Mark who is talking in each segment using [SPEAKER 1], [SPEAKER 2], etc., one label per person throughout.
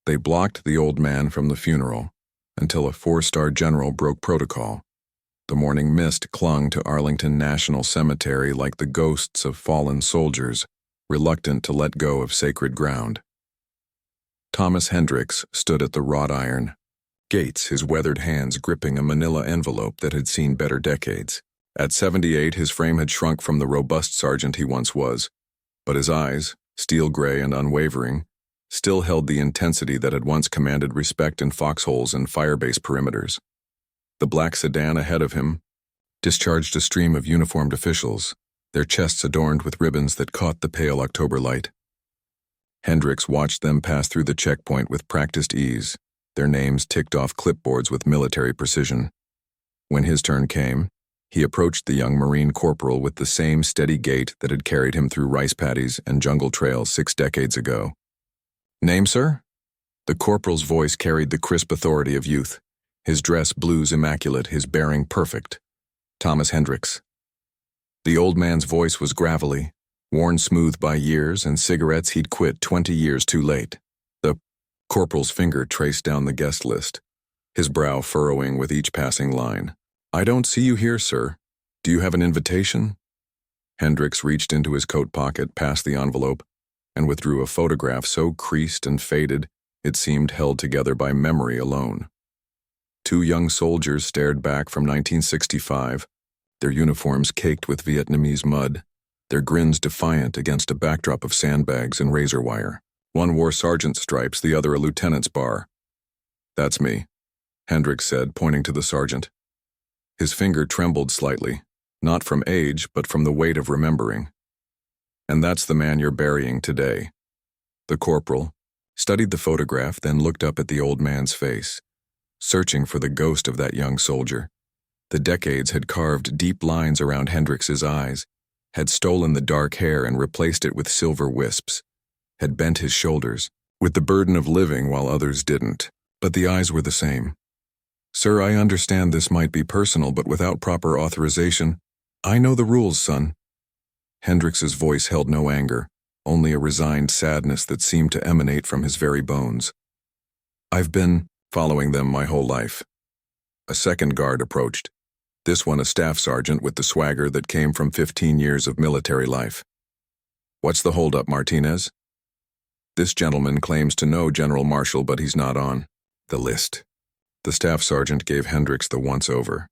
[SPEAKER 1] They blocked the old man from the funeral until a four-star general broke protocol. The morning mist clung to Arlington National Cemetery like the ghosts of fallen soldiers, reluctant to let go of sacred ground. Thomas Hendricks stood at the wrought iron gates, his weathered hands gripping a manila envelope that had seen better decades. At 78, his frame had shrunk from the robust sergeant he once was, but his eyes, steel gray and unwavering, still held the intensity that had once commanded respect in foxholes and firebase perimeters. The black sedan ahead of him discharged a stream of uniformed officials, their chests adorned with ribbons that caught the pale October light. Hendricks watched them pass through the checkpoint with practiced ease, their names ticked off clipboards with military precision. When his turn came, he approached the young Marine corporal with the same steady gait that had carried him through rice paddies and jungle trails 6 decades ago. "Name, sir?" The corporal's voice carried the crisp authority of youth, his dress blues immaculate, his bearing perfect. "Thomas Hendricks." The old man's voice was gravelly, worn smooth by years and cigarettes he'd quit 20 years too late. The corporal's finger traced down the guest list, his brow furrowing with each passing line. "I don't see you here, sir. Do you have an invitation?" Hendricks reached into his coat pocket, past the envelope, and withdrew a photograph so creased and faded it seemed held together by memory alone. 2 young soldiers stared back from 1965, their uniforms caked with Vietnamese mud, their grins defiant against a backdrop of sandbags and razor wire. One wore sergeant's stripes, the other a lieutenant's bar. "That's me," Hendricks said, pointing to the sergeant. His finger trembled slightly, not from age, but from the weight of remembering. "And that's the man you're burying today." The corporal studied the photograph, then looked up at the old man's face, searching for the ghost of that young soldier. The decades had carved deep lines around Hendricks's eyes, had stolen the dark hair and replaced it with silver wisps, had bent his shoulders, with the burden of living while others didn't. But the eyes were the same. "Sir, I understand this might be personal, but without proper authorization, I know the rules, son." Hendricks's voice held no anger, only a resigned sadness that seemed to emanate from his very bones. "I've been following them my whole life." A second guard approached, this one a staff sergeant with the swagger that came from 15 years of military life. "What's the holdup, Martinez?" "This gentleman claims to know General Marshall, but he's not on the list." The staff sergeant gave Hendricks the once-over,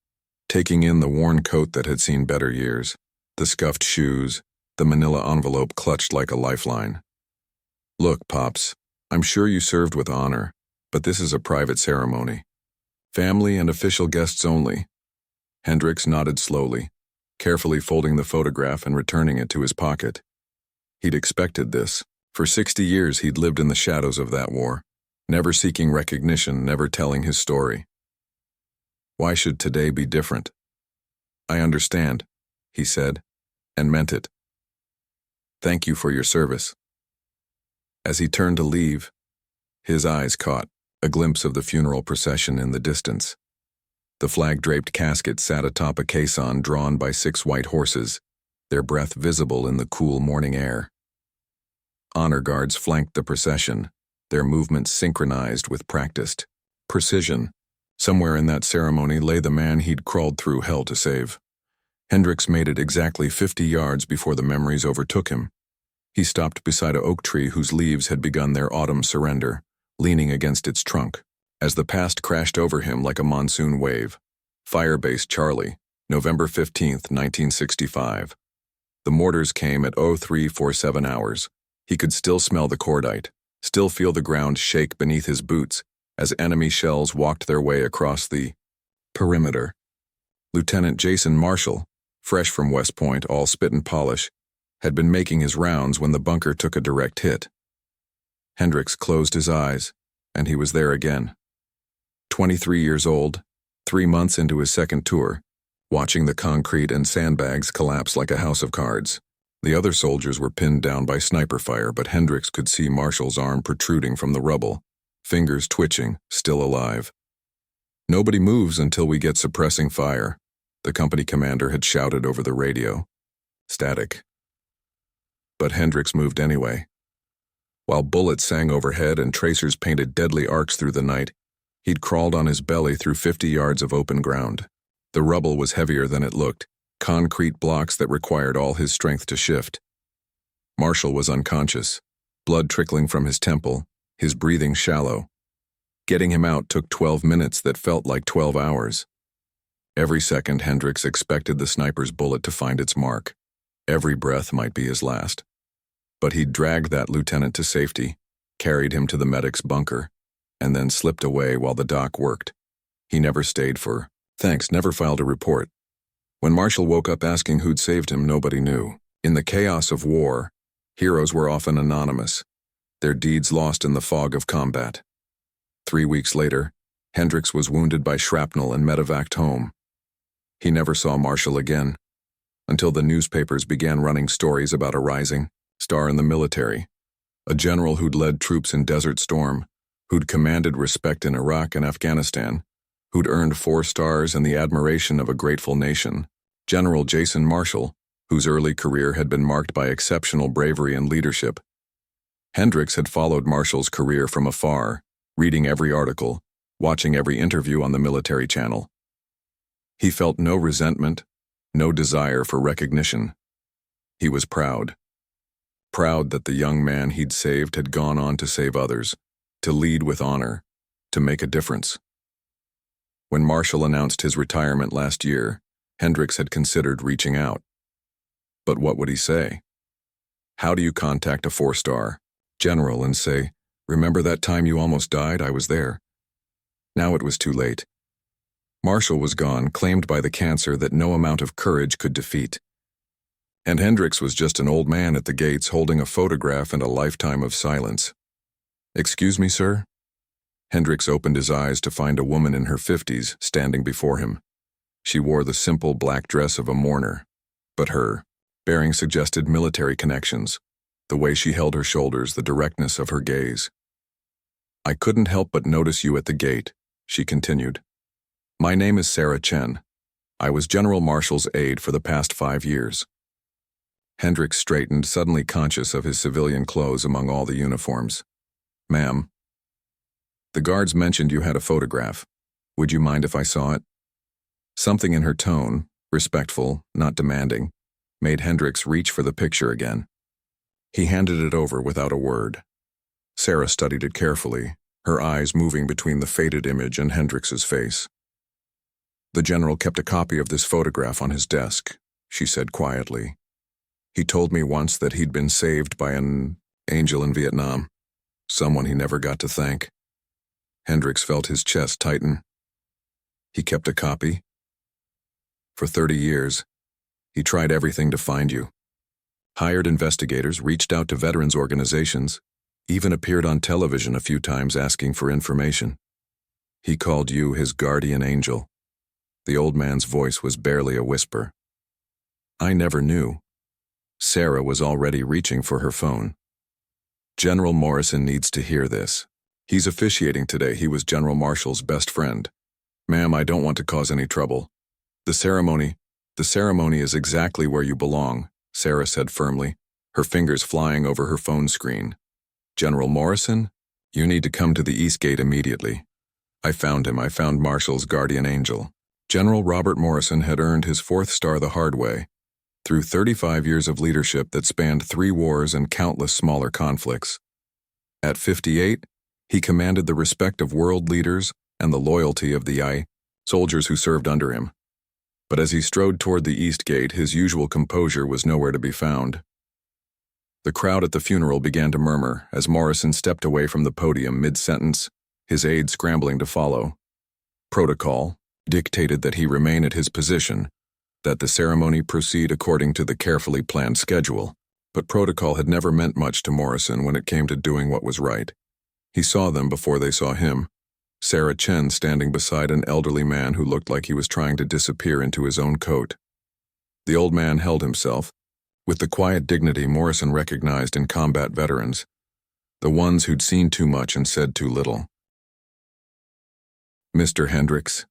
[SPEAKER 1] taking in the worn coat that had seen better years, the scuffed shoes, the manila envelope clutched like a lifeline. "Look, Pops, I'm sure you served with honor, but this is a private ceremony. Family and official guests only." Hendricks nodded slowly, carefully folding the photograph and returning it to his pocket. He'd expected this. For 60 years he'd lived in the shadows of that war, never seeking recognition, never telling his story. Why should today be different? "I understand," he said, and meant it. "Thank you for your service." As he turned to leave, his eyes caught a glimpse of the funeral procession in the distance. The flag-draped casket sat atop a caisson drawn by 6 white horses, their breath visible in the cool morning air. Honor guards flanked the procession, their movements synchronized with practiced precision. Somewhere in that ceremony lay the man he'd crawled through hell to save. Hendricks made it exactly 50 yards before the memories overtook him. He stopped beside an oak tree whose leaves had begun their autumn surrender, leaning against its trunk, as the past crashed over him like a monsoon wave. Firebase Charlie, November 15th, 1965. The mortars came at 0347 hours. He could still smell the cordite, still feel the ground shake beneath his boots as enemy shells walked their way across the perimeter. Lieutenant Jason Marshall, fresh from West Point, all spit and polish, had been making his rounds when the bunker took a direct hit. Hendricks closed his eyes, and he was there again. 23 years old, 3 months into his second tour, watching the concrete and sandbags collapse like a house of cards. The other soldiers were pinned down by sniper fire, but Hendricks could see Marshall's arm protruding from the rubble, fingers twitching, still alive. "Nobody moves until we get suppressing fire," the company commander had shouted over the radio. Static. But Hendricks moved anyway. While bullets sang overhead and tracers painted deadly arcs through the night, he'd crawled on his belly through 50 yards of open ground. The rubble was heavier than it looked, concrete blocks that required all his strength to shift. Marshall was unconscious, blood trickling from his temple, his breathing shallow. Getting him out took 12 minutes that felt like 12 hours. Every second Hendricks expected the sniper's bullet to find its mark. Every breath might be his last. But he'd dragged that lieutenant to safety, carried him to the medic's bunker, and then slipped away while the doc worked. He never stayed for thanks, never filed a report. When Marshall woke up asking who'd saved him, nobody knew. In the chaos of war, heroes were often anonymous, their deeds lost in the fog of combat. 3 weeks later, Hendricks was wounded by shrapnel and medevaced home. He never saw Marshall again, until the newspapers began running stories about a rising star in the military, a general who'd led troops in Desert Storm, who'd commanded respect in Iraq and Afghanistan, who'd earned 4 stars and the admiration of a grateful nation, General Jason Marshall, whose early career had been marked by exceptional bravery and leadership. Hendricks had followed Marshall's career from afar, reading every article, watching every interview on the military channel. He felt no resentment, no desire for recognition. He was proud. Proud that the young man he'd saved had gone on to save others, to lead with honor, to make a difference. When Marshall announced his retirement last year, Hendricks had considered reaching out. But what would he say? How do you contact a 4-star general and say, "Remember that time you almost died? I was there." Now it was too late. Marshall was gone, claimed by the cancer that no amount of courage could defeat. And Hendricks was just an old man at the gates holding a photograph and a lifetime of silence. "Excuse me, sir?" Hendricks opened his eyes to find a woman in her 50s standing before him. She wore the simple black dress of a mourner, but her bearing suggested military connections, the way she held her shoulders, the directness of her gaze. "I couldn't help but notice you at the gate," she continued. "My name is Sarah Chen. I was General Marshall's aide for the past 5 years. Hendricks straightened, suddenly conscious of his civilian clothes among all the uniforms. "Ma'am, the guards mentioned you had a photograph. Would you mind if I saw it?" Something in her tone, respectful, not demanding, made Hendricks reach for the picture again. He handed it over without a word. Sarah studied it carefully, her eyes moving between the faded image and Hendricks's face. "The general kept a copy of this photograph on his desk," she said quietly. "He told me once that he'd been saved by an angel in Vietnam, someone he never got to thank." Hendricks felt his chest tighten. "He kept a copy?" "For 30 years. He tried everything to find you. Hired investigators, reached out to veterans organizations, even appeared on television a few times asking for information. He called you his guardian angel." The old man's voice was barely a whisper. "I never knew." Sarah was already reaching for her phone. "General Morrison needs to hear this. He's officiating today. He was General Marshall's best friend. Ma'am, I don't want to cause any trouble. The ceremony is exactly where you belong," Sarah said firmly, her fingers flying over her phone screen. "General Morrison, you need to come to the East Gate immediately. I found him. I found Marshall's guardian angel." General Robert Morrison had earned his 4th star the hard way, through 35 years of leadership that spanned 3 wars and countless smaller conflicts. At 58, he commanded the respect of world leaders and the loyalty of the soldiers who served under him. But as he strode toward the East Gate, his usual composure was nowhere to be found. The crowd at the funeral began to murmur as Morrison stepped away from the podium mid-sentence, his aide scrambling to follow. Protocol dictated that he remain at his position, that the ceremony proceed according to the carefully planned schedule, but protocol had never meant much to Morrison when it came to doing what was right. He saw them before they saw him, Sarah Chen standing beside an elderly man who looked like he was trying to disappear into his own coat. The old man held himself, with the quiet dignity Morrison recognized in combat veterans, the ones who'd seen too much and said too little. "Mr. Hendricks."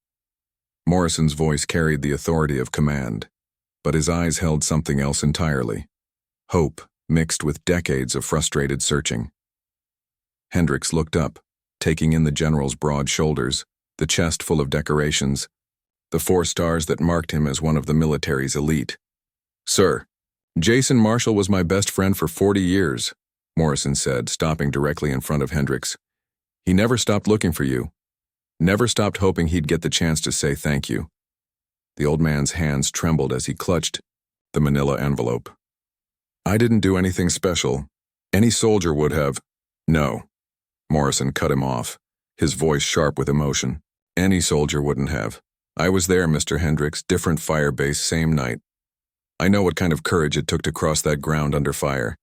[SPEAKER 1] Morrison's voice carried the authority of command, but his eyes held something else entirely. Hope, mixed with decades of frustrated searching. Hendricks looked up, taking in the general's broad shoulders, the chest full of decorations, the 4 stars that marked him as one of the military's elite. "Sir, Jason Marshall was my best friend for 40 years, Morrison said, stopping directly in front of Hendricks. He never stopped looking for you. Never stopped hoping he'd get the chance to say thank you." The old man's hands trembled as he clutched the manila envelope. "I didn't do anything special. Any soldier would have." "No." Morrison cut him off, his voice sharp with emotion. "Any soldier wouldn't have. I was there, Mr. Hendricks, different fire base, same night. I know what kind of courage it took to cross that ground under fire.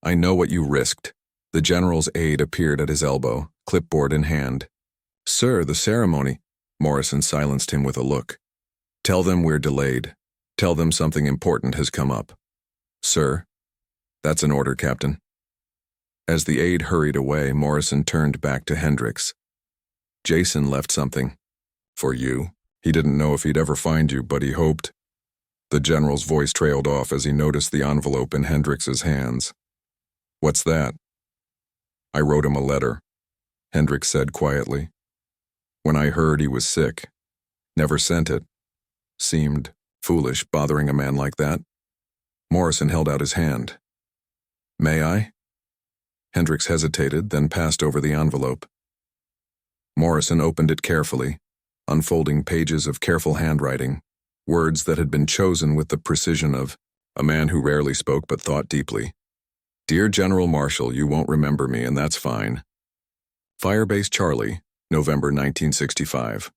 [SPEAKER 1] I know what you risked." The general's aide appeared at his elbow, clipboard in hand. "Sir, the ceremony." Morrison silenced him with a look. "Tell them we're delayed. Tell them something important has come up." "Sir?" "That's an order, Captain." As the aide hurried away, Morrison turned back to Hendricks. "Jason left something. For you. He didn't know if he'd ever find you, but he hoped." The general's voice trailed off as he noticed the envelope in Hendricks's hands. "What's that?" "I wrote him a letter," Hendricks said quietly. "When I heard he was sick. Never sent it. Seemed foolish bothering a man like that." Morrison held out his hand. "May I?" Hendricks hesitated, then passed over the envelope. Morrison opened it carefully, unfolding pages of careful handwriting, words that had been chosen with the precision of a man who rarely spoke but thought deeply. "Dear General Marshall, you won't remember me, and that's fine. Firebase Charlie, November 1965.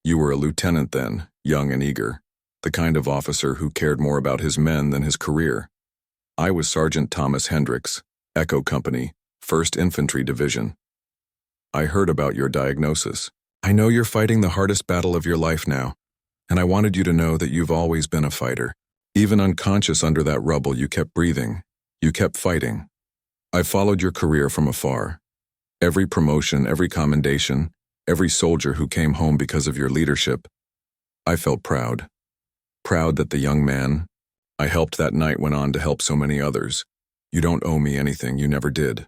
[SPEAKER 1] You were a lieutenant then, young and eager, the kind of officer who cared more about his men than his career. I was Sergeant Thomas Hendricks, Echo Company, 1st Infantry Division. I heard about your diagnosis. I know you're fighting the hardest battle of your life now, and I wanted you to know that you've always been a fighter. Even unconscious under that rubble, you kept breathing. You kept fighting. I followed your career from afar. Every promotion, every commendation, every soldier who came home because of your leadership. I felt proud. Proud that the young man I helped that night went on to help so many others. You don't owe me anything, you never did.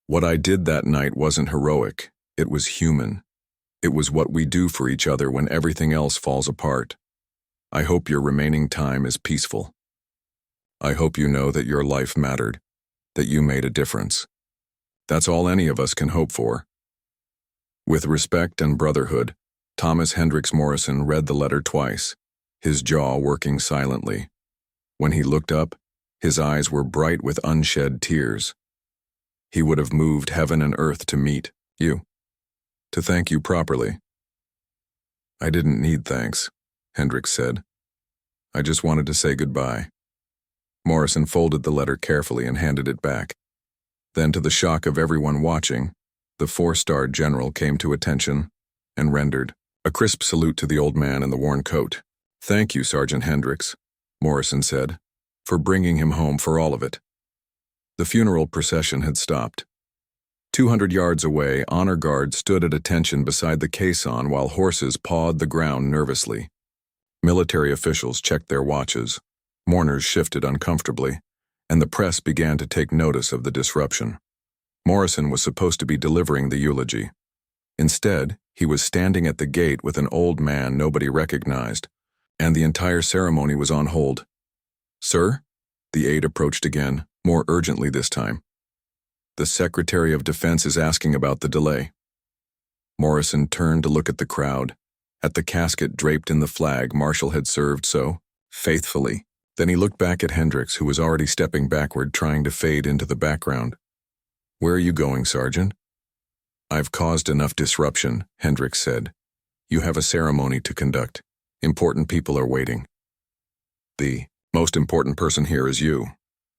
[SPEAKER 1] What I did that night wasn't heroic, it was human. It was what we do for each other when everything else falls apart. I hope your remaining time is peaceful. I hope you know that your life mattered, that you made a difference. That's all any of us can hope for." With respect and brotherhood, Thomas Hendricks Morrison read the letter twice, his jaw working silently. When he looked up, his eyes were bright with unshed tears. He would have moved heaven and earth to meet you, to thank you properly. "I didn't need thanks," Hendricks said. "I just wanted to say goodbye." Morrison folded the letter carefully and handed it back. Then, to the shock of everyone watching, the 4-star general came to attention and rendered a crisp salute to the old man in the worn coat. "Thank you, Sergeant Hendricks," Morrison said, "for bringing him home for all of it." The funeral procession had stopped. 200 yards away, honor guards stood at attention beside the caisson while horses pawed the ground nervously. Military officials checked their watches. Mourners shifted uncomfortably, and the press began to take notice of the disruption. Morrison was supposed to be delivering the eulogy. Instead, he was standing at the gate with an old man nobody recognized, and the entire ceremony was on hold. "Sir?" The aide approached again, more urgently this time. "The Secretary of Defense is asking about the delay." Morrison turned to look at the crowd, at the casket draped in the flag Marshall had served so faithfully. Then he looked back at Hendricks, who was already stepping backward, trying to fade into the background. "Where are you going, Sergeant?" "I've caused enough disruption," Hendricks said. "You have a ceremony to conduct. Important people are waiting." "The most important person here is you,"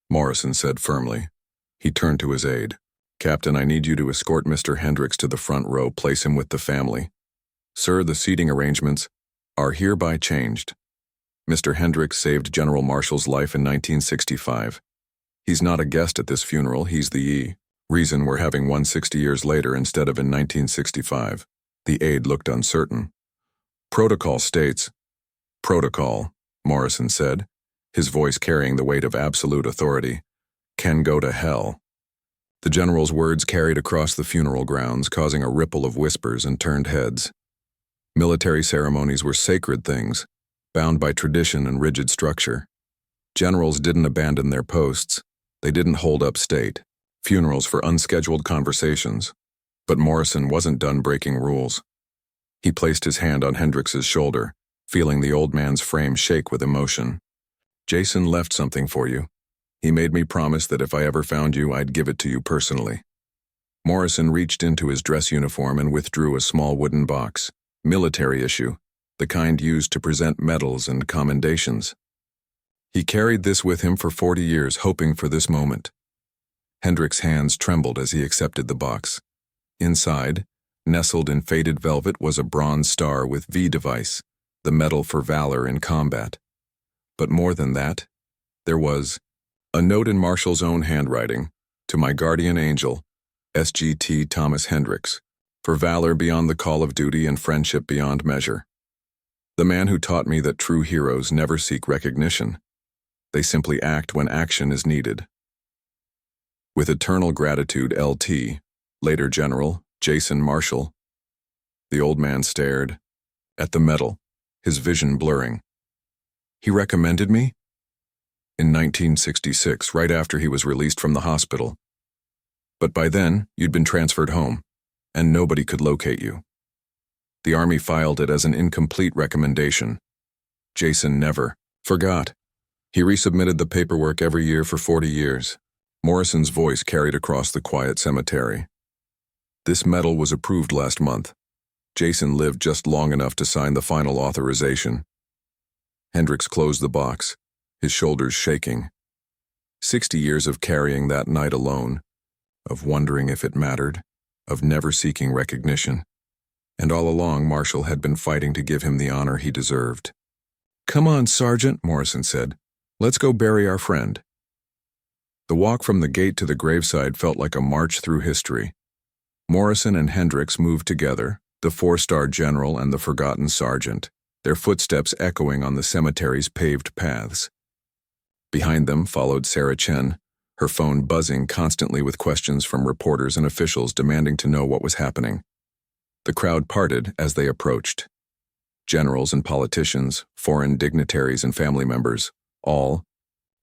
[SPEAKER 1] Morrison said firmly. He turned to his aide. "Captain, I need you to escort Mr. Hendricks to the front row, place him with the family. Sir, the seating arrangements are hereby changed. Mr. Hendricks saved General Marshall's life in 1965. He's not a guest at this funeral, he's the reason we're having one 60 years later instead of in 1965. The aide looked uncertain. "Protocol states." "Protocol," Morrison said, his voice carrying the weight of absolute authority, "can go to hell. The general's words carried across the funeral grounds, causing a ripple of whispers and turned heads. Military ceremonies were sacred things, bound by tradition and rigid structure. Generals didn't abandon their posts. They didn't hold up state funerals for unscheduled conversations. But Morrison wasn't done breaking rules. He placed his hand on Hendrix's shoulder, feeling the old man's frame shake with emotion. "Jason left something for you. He made me promise that if I ever found you, I'd give it to you personally." Morrison reached into his dress uniform and withdrew a small wooden box. Military issue, the kind used to present medals and commendations. He carried this with him for 40 years, hoping for this moment. Hendrix's hands trembled as he accepted the box. Inside, nestled in faded velvet, was a bronze star with V device, the medal for valor in combat. But more than that, there was a note in Marshall's own handwriting: "To my guardian angel, SGT Thomas Hendrix, for valor beyond the call of duty and friendship beyond measure. The man who taught me that true heroes never seek recognition. They simply act when action is needed. With eternal gratitude, LT, later General Jason Marshall." The old man stared at the medal, his vision blurring. "He recommended me?" "In 1966, right after he was released from the hospital. But by then, you'd been transferred home, and nobody could locate you. The Army filed it as an incomplete recommendation. Jason never forgot. He resubmitted the paperwork every year for 40 years. Morrison's voice carried across the quiet cemetery. "This medal was approved last month. Jason lived just long enough to sign the final authorization." Hendrix closed the box, his shoulders shaking. 60 years of carrying that night alone, of wondering if it mattered, of never seeking recognition. And all along, Marshall had been fighting to give him the honor he deserved. "Come on, Sergeant," Morrison said. "Let's go bury our friend." The walk from the gate to the graveside felt like a march through history. Morrison and Hendrix moved together, the 4-star general and the forgotten sergeant, their footsteps echoing on the cemetery's paved paths. Behind them followed Sarah Chen, her phone buzzing constantly with questions from reporters and officials demanding to know what was happening. The crowd parted as they approached. Generals and politicians, foreign dignitaries and family members, all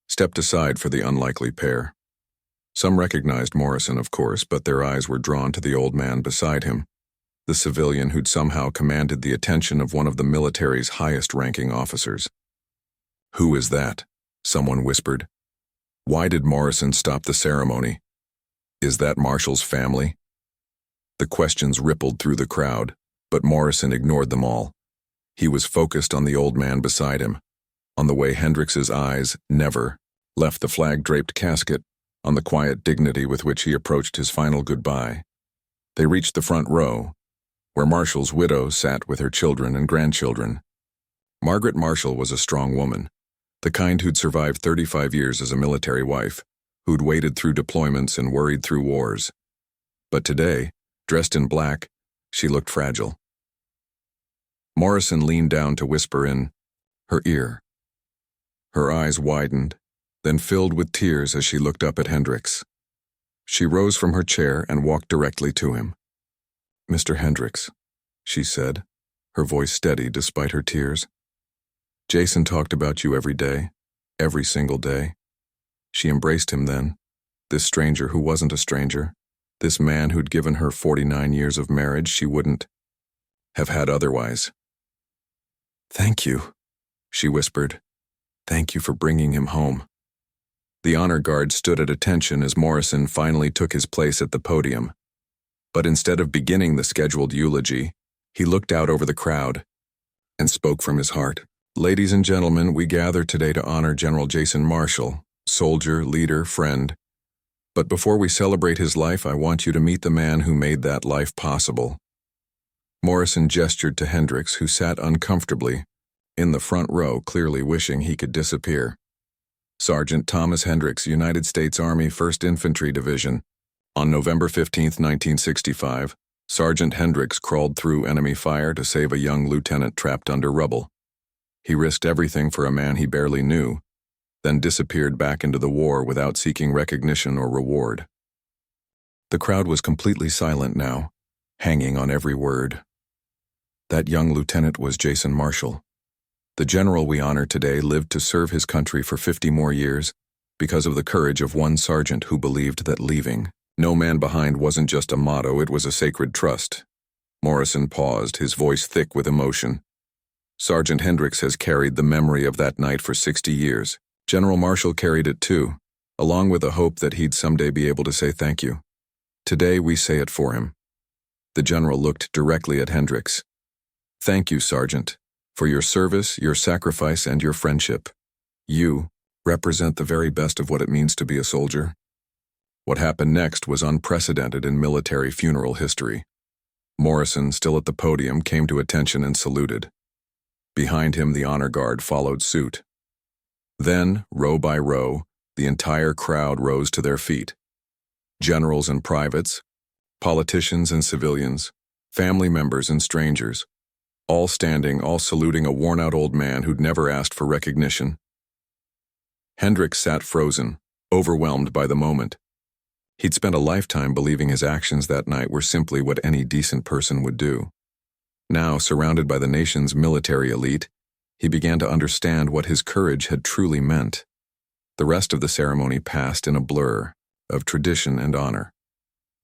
[SPEAKER 1] stepped aside for the unlikely pair. Some recognized Morrison, of course, but their eyes were drawn to the old man beside him, the civilian who'd somehow commanded the attention of one of the military's highest-ranking officers. "Who is that?" someone whispered. "Why did Morrison stop the ceremony? Is that Marshall's family?" The questions rippled through the crowd, but Morrison ignored them all. He was focused on the old man beside him, on the way Hendrix's eyes never left the flag-draped casket, on the quiet dignity with which he approached his final goodbye. They reached the front row, where Marshall's widow sat with her children and grandchildren. Margaret Marshall was a strong woman, the kind who'd survived 35 years as a military wife, who'd waded through deployments and worried through wars. But today, dressed in black, she looked fragile. Morrison leaned down to whisper in her ear. Her eyes widened, then filled with tears as she looked up at Hendrix. She rose from her chair and walked directly to him. "Mr. Hendrix," she said, her voice steady despite her tears. "Jason talked about you every day, every single day." She embraced him then, this stranger who wasn't a stranger, this man who'd given her 49 years of marriage she wouldn't have had otherwise. "Thank you," she whispered. "Thank you for bringing him home." The honor guard stood at attention as Morrison finally took his place at the podium. But instead of beginning the scheduled eulogy, he looked out over the crowd and spoke from his heart. "Ladies and gentlemen, we gather today to honor General Jason Marshall, soldier, leader, friend. But before we celebrate his life, I want you to meet the man who made that life possible." Morrison gestured to Hendrix, who sat uncomfortably in the front row, clearly wishing he could disappear. "Sergeant Thomas Hendrix, United States Army 1st Infantry Division. On November 15, 1965, Sergeant Hendrix crawled through enemy fire to save a young lieutenant trapped under rubble. He risked everything for a man he barely knew, then disappeared back into the war without seeking recognition or reward. The crowd was completely silent now, hanging on every word. That young lieutenant was Jason Marshall. The general we honor today lived to serve his country for 50 more years because of the courage of one sergeant who believed that leaving no man behind wasn't just a motto, it was a sacred trust. Morrison paused, his voice thick with emotion. Sergeant Hendricks has carried the memory of that night for 60 years. General Marshall carried it too, along with a hope that he'd someday be able to say thank you. Today we say it for him. The general looked directly at Hendricks. Thank you, Sergeant, for your service, your sacrifice, and your friendship. You represent the very best of what it means to be a soldier. What happened next was unprecedented in military funeral history. Morrison, still at the podium, came to attention and saluted. Behind him, the honor guard followed suit. Then, row by row, the entire crowd rose to their feet. Generals and privates, politicians and civilians, family members and strangers, all standing, all saluting a worn-out old man who'd never asked for recognition. Hendricks sat frozen, overwhelmed by the moment. He'd spent a lifetime believing his actions that night were simply what any decent person would do. Now, surrounded by the nation's military elite, he began to understand what his courage had truly meant. The rest of the ceremony passed in a blur of tradition and honor.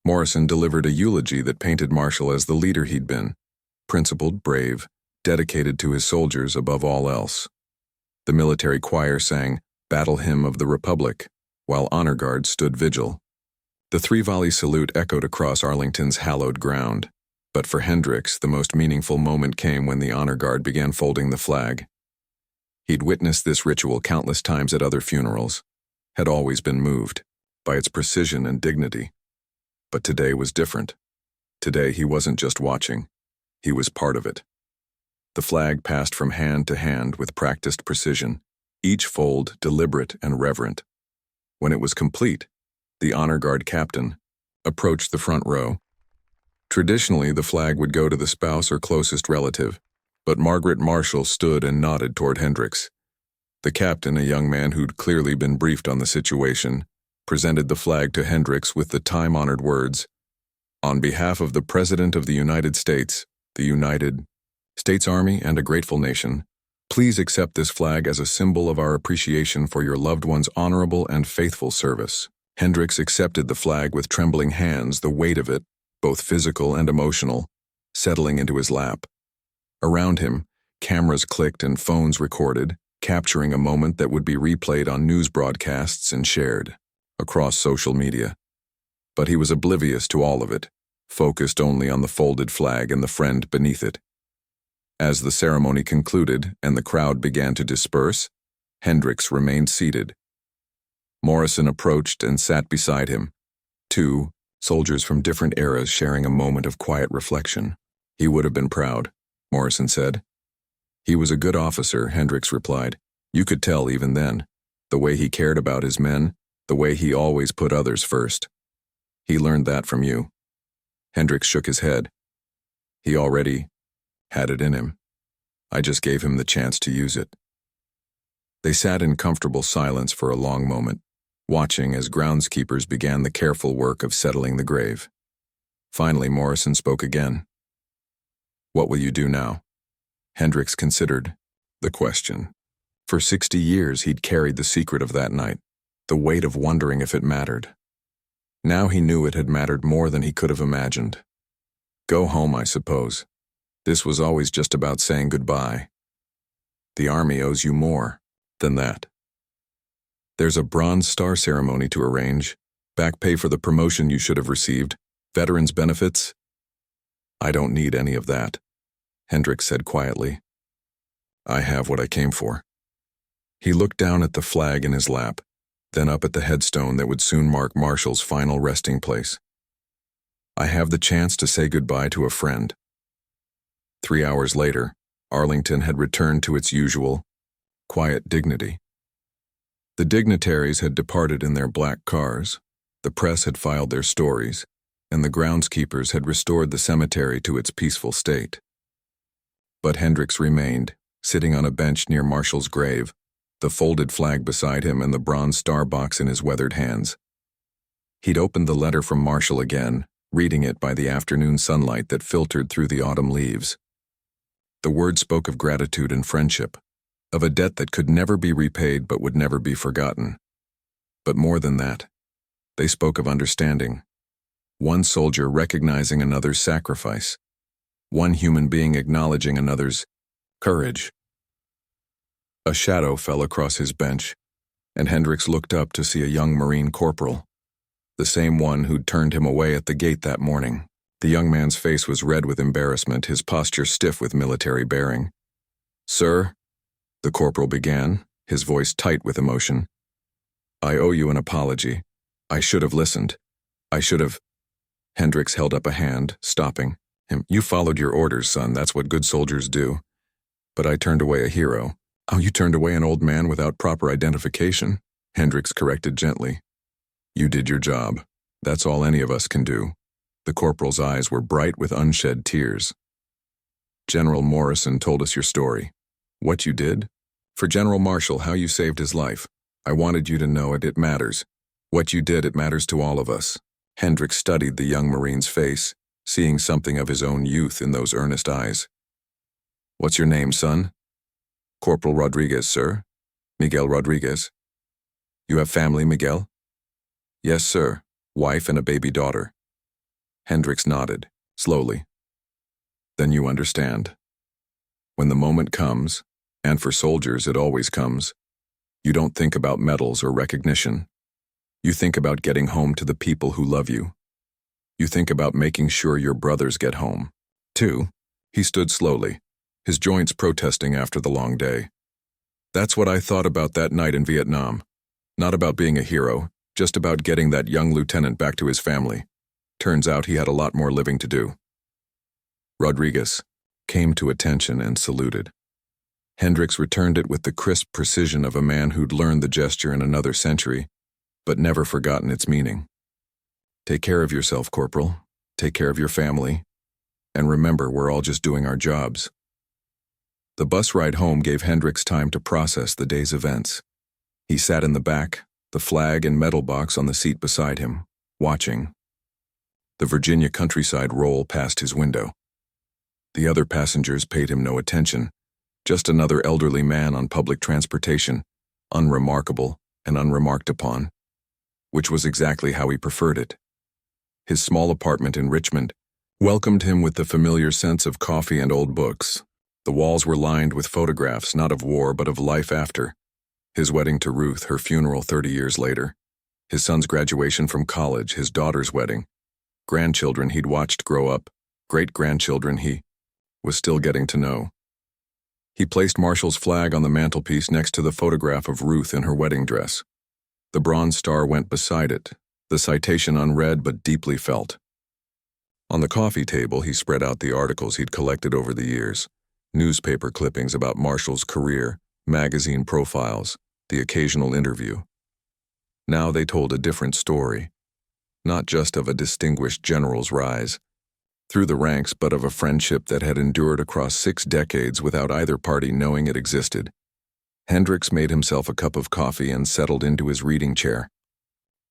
[SPEAKER 1] Morrison delivered a eulogy that painted Marshall as the leader he'd been, principled, brave, dedicated to his soldiers above all else. The military choir sang Battle Hymn of the Republic, while honor guards stood vigil. The three-volley salute echoed across Arlington's hallowed ground, but for Hendricks, the most meaningful moment came when the honor guard began folding the flag. He'd witnessed this ritual countless times at other funerals, had always been moved by its precision and dignity. But today was different. Today he wasn't just watching, he was part of it. The flag passed from hand to hand with practiced precision, each fold deliberate and reverent. When it was complete, the honor guard captain approached the front row. Traditionally, the flag would go to the spouse or closest relative, but Margaret Marshall stood and nodded toward Hendricks. The captain, a young man who'd clearly been briefed on the situation, presented the flag to Hendricks with the time-honored words, "On behalf of the President of the United States, the United States Army, and a grateful nation, please accept this flag as a symbol of our appreciation for your loved one's honorable and faithful service." Hendricks accepted the flag with trembling hands, the weight of it, both physical and emotional, settling into his lap. Around him, cameras clicked and phones recorded, capturing a moment that would be replayed on news broadcasts and shared across social media. But he was oblivious to all of it, focused only on the folded flag and the friend beneath it. As the ceremony concluded and the crowd began to disperse, Hendricks remained seated. Morrison approached and sat beside him, two soldiers from different eras sharing a moment of quiet reflection. "He would have been proud," Morrison said. "He was a good officer," Hendricks replied. "You could tell even then, the way he cared about his men, the way he always put others first. He learned that from you." Hendricks shook his head. "He already had it in him. I just gave him the chance to use it." They sat in comfortable silence for a long moment, watching as groundskeepers began the careful work of settling the grave. Finally, Morrison spoke again. "What will you do now?" Hendricks considered the question. For 60 years he'd carried the secret of that night, the weight of wondering if it mattered. Now he knew it had mattered more than he could have imagined. "Go home, I suppose. This was always just about saying goodbye. The Army owes you more than that. There's a Bronze Star ceremony to arrange, back pay for the promotion you should have received, veterans benefits." "I don't need any of that," Hendricks said quietly. "I have what I came for." He looked down at the flag in his lap, then up at the headstone that would soon mark Marshall's final resting place. "I have the chance to say goodbye to a friend." 3 hours later, Arlington had returned to its usual, quiet dignity. The dignitaries had departed in their black cars, the press had filed their stories, and the groundskeepers had restored the cemetery to its peaceful state. But Hendricks remained, sitting on a bench near Marshall's grave, the folded flag beside him and the Bronze Star box in his weathered hands. He'd opened the letter from Marshall again, reading it by the afternoon sunlight that filtered through the autumn leaves. The words spoke of gratitude and friendship, of a debt that could never be repaid but would never be forgotten. But more than that, they spoke of understanding. One soldier recognizing another's sacrifice. One human being acknowledging another's courage. A shadow fell across his bench, and Hendricks looked up to see a young Marine corporal, the same one who'd turned him away at the gate that morning. The young man's face was red with embarrassment, his posture stiff with military bearing. "Sir," the corporal began, his voice tight with emotion, "I owe you an apology. I should have listened. I should have—" Hendricks held up a hand, stopping him. "You followed your orders, son. That's what good soldiers do. But I turned away a hero." "Oh, you turned away an old man without proper identification," Hendricks corrected gently. "You did your job. That's all any of us can do." The corporal's eyes were bright with unshed tears. "General Morrison told us your story. What you did? For General Marshall, how you saved his life. I wanted you to know it. It matters. What you did, it matters to all of us." Hendricks studied the young Marine's face, seeing something of his own youth in those earnest eyes. "What's your name, son?" "Corporal Rodriguez, sir. Miguel Rodriguez." "You have family, Miguel?" "Yes, sir. Wife and a baby daughter." Hendricks nodded, slowly. "Then you understand. When the moment comes, and for soldiers it always comes, you don't think about medals or recognition. You think about getting home to the people who love you. You think about making sure your brothers get home, too." He stood slowly, his joints protesting after the long day. "That's what I thought about that night in Vietnam. Not about being a hero, just about getting that young lieutenant back to his family. Turns out he had a lot more living to do." Rodriguez came to attention and saluted. Hendricks returned it with the crisp precision of a man who'd learned the gesture in another century, but never forgotten its meaning. "Take care of yourself, Corporal. Take care of your family. And remember, we're all just doing our jobs." The bus ride home gave Hendricks time to process the day's events. He sat in the back, the flag and medal box on the seat beside him, watching the Virginia countryside roll past his window. The other passengers paid him no attention, just another elderly man on public transportation, unremarkable and unremarked upon, which was exactly how he preferred it. His small apartment in Richmond welcomed him with the familiar sense of coffee and old books. The walls were lined with photographs, not of war but of life after. His wedding to Ruth, her funeral 30 years later, his son's graduation from college, his daughter's wedding, grandchildren he'd watched grow up, great-grandchildren he was still getting to know. He placed Marshall's flag on the mantelpiece next to the photograph of Ruth in her wedding dress. The bronze star went beside it, the citation unread but deeply felt. On the coffee table, he spread out the articles he'd collected over the years, newspaper clippings about Marshall's career, magazine profiles, the occasional interview. Now they told a different story, not just of a distinguished general's rise through the ranks, but of a friendship that had endured across 6 decades without either party knowing it existed. Hendricks made himself a cup of coffee and settled into his reading chair.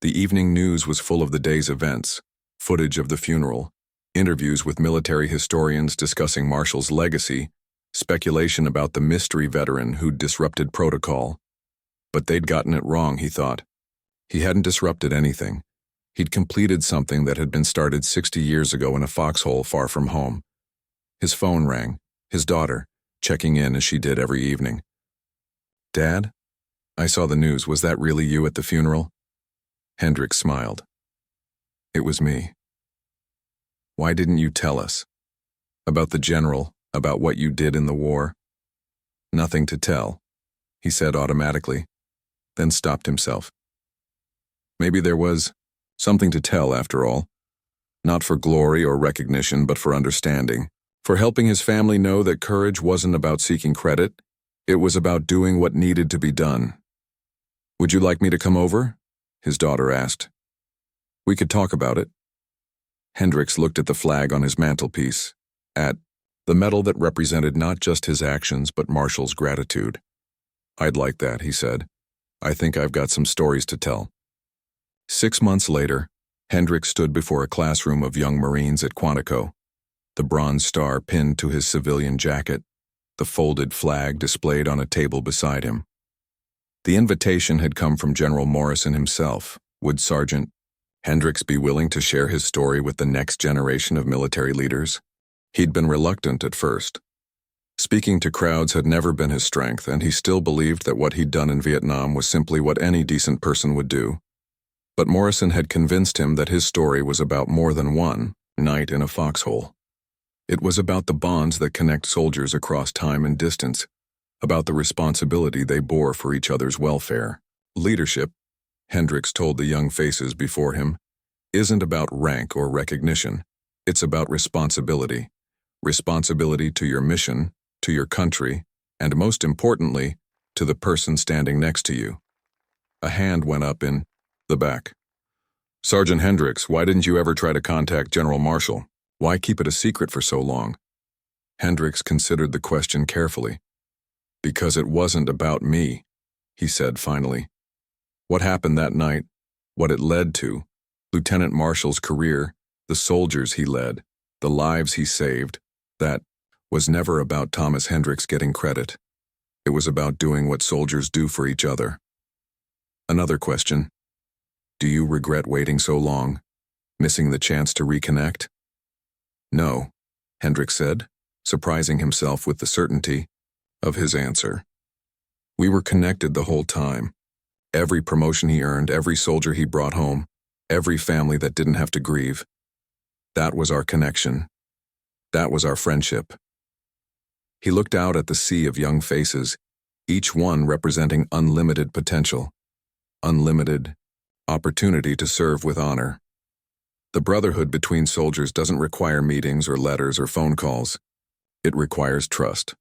[SPEAKER 1] The evening news was full of the day's events, footage of the funeral, interviews with military historians discussing Marshall's legacy, speculation about the mystery veteran who'd disrupted protocol. But they'd gotten it wrong, he thought. He hadn't disrupted anything. He'd completed something that had been started 60 years ago in a foxhole far from home. His phone rang, his daughter, checking in as she did every evening. "Dad? I saw the news. Was that really you at the funeral?" Hendricks smiled. "It was me." "Why didn't you tell us? About the general, about what you did in the war?" "Nothing to tell," he said automatically, then stopped himself. Maybe there was something to tell after all. Not for glory or recognition, but for understanding. For helping his family know that courage wasn't about seeking credit. It was about doing what needed to be done. "Would you like me to come over?" his daughter asked. "We could talk about it." Hendricks looked at the flag on his mantelpiece, at the medal that represented not just his actions but Marshall's gratitude. "I'd like that," he said. "I think I've got some stories to tell." 6 months later, Hendricks stood before a classroom of young Marines at Quantico, the bronze star pinned to his civilian jacket, the folded flag displayed on a table beside him. The invitation had come from General Morrison himself. Would Sergeant Hendricks be willing to share his story with the next generation of military leaders? He'd been reluctant at first. Speaking to crowds had never been his strength, and he still believed that what he'd done in Vietnam was simply what any decent person would do. But Morrison had convinced him that his story was about more than one night in a foxhole. It was about the bonds that connect soldiers across time and distance, about the responsibility they bore for each other's welfare. Leadership, Hendricks told the young faces before him, isn't about rank or recognition. It's about responsibility. Responsibility to your mission, to your country, and most importantly, to the person standing next to you. A hand went up in the back. Sergeant Hendricks, why didn't you ever try to contact General Marshall? Why keep it a secret for so long? Hendricks considered the question carefully. Because it wasn't about me, he said finally. What happened that night, what it led to, Lieutenant Marshall's career, the soldiers he led, the lives he saved, that was never about Thomas Hendricks getting credit. It was about doing what soldiers do for each other. Another question. Do you regret waiting so long, missing the chance to reconnect? No, Hendricks said, surprising himself with the certainty of his answer. We were connected the whole time. Every promotion he earned, every soldier he brought home, every family that didn't have to grieve. That was our connection. That was our friendship. He looked out at the sea of young faces, each one representing unlimited potential, unlimited opportunity to serve with honor. The brotherhood between soldiers doesn't require meetings or letters or phone calls. It requires trust.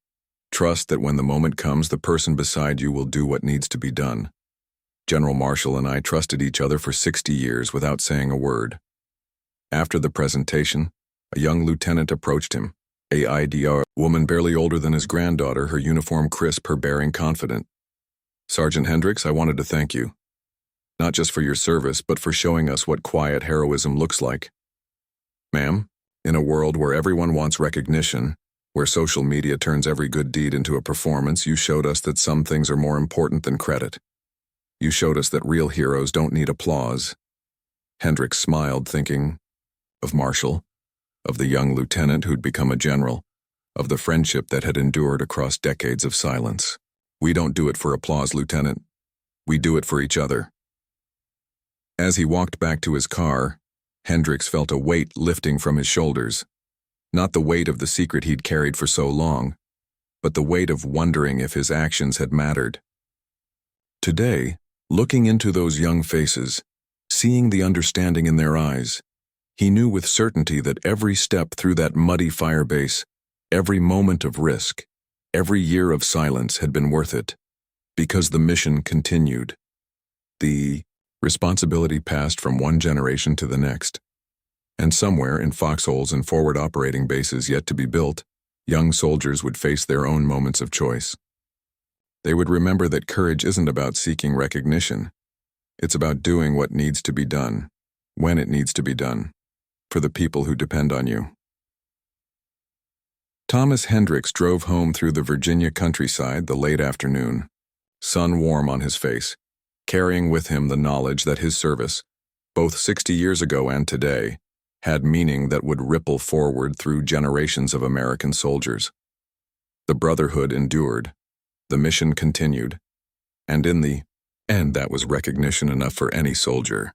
[SPEAKER 1] Trust that when the moment comes, the person beside you will do what needs to be done. General Marshall and I trusted each other for 60 years without saying a word. After the presentation, a young lieutenant approached him, a IDR woman barely older than his granddaughter, her uniform crisp, her bearing confident. Sergeant Hendricks, I wanted to thank you. Not just for your service, but for showing us what quiet heroism looks like. Ma'am, in a world where everyone wants recognition, where social media turns every good deed into a performance, you showed us that some things are more important than credit. You showed us that real heroes don't need applause. Hendricks smiled, thinking of Marshall, of the young lieutenant who'd become a general, of the friendship that had endured across decades of silence. We don't do it for applause, Lieutenant. We do it for each other. As he walked back to his car, Hendricks felt a weight lifting from his shoulders. Not the weight of the secret he'd carried for so long, but the weight of wondering if his actions had mattered. Today, looking into those young faces, seeing the understanding in their eyes, he knew with certainty that every step through that muddy firebase, every moment of risk, every year of silence had been worth it, because the mission continued. The responsibility passed from one generation to the next. And somewhere in foxholes and forward operating bases yet to be built, young soldiers would face their own moments of choice. They would remember that courage isn't about seeking recognition. It's about doing what needs to be done, when it needs to be done, for the people who depend on you. Thomas Hendricks drove home through the Virginia countryside the late afternoon, sun warm on his face, carrying with him the knowledge that his service, both 60 years ago and today, had meaning that would ripple forward through generations of American soldiers. The brotherhood endured, the mission continued, and in the end that was recognition enough for any soldier.